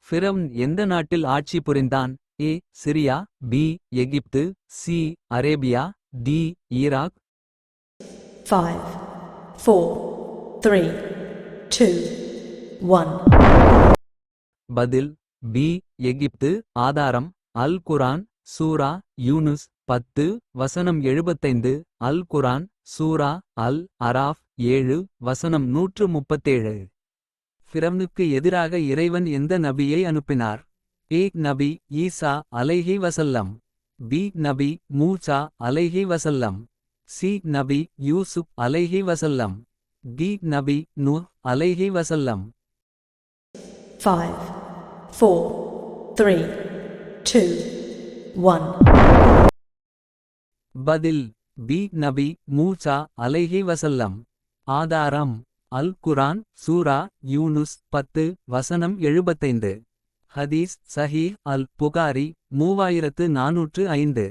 ஃபிரவுன் எந்த நாட்டில் ஆட்சி புரிந்தான்? ஏ சிரியா, பி எகிப்து, சி அரேபியா, டி ஈராக். 5, 4, 3, 2, 1. பதில் பி எகிப்து. ஆதாரம் அல் குரான் சூரா யூனுஸ் 10 வசனம் 75. அல் குரான் சூரா அல் அராஃப் 7 வசனம் 137. ஃபிரவுனுக்கு எதிராக இறைவன் எந்த நபியை அனுப்பினார்? ஏ நபி ஈசா அலைஹி வஸல்லம், பி நபி மூசா அலைஹி வஸல்லம், சி நபி யூசுப் அலைஹி வஸல்லம், டி நபி நூஹ் அலைஹி வஸல்லம். 5, 4, 3, 2, 1. பதில் பி நபி மூசா அலைஹி வஸல்லம். ஆதாரம் அல் குரான் சூரா யூனுஸ் 10 வசனம் 75. ஹதீஸ் சஹீஹ் அல் புகாரி 3405.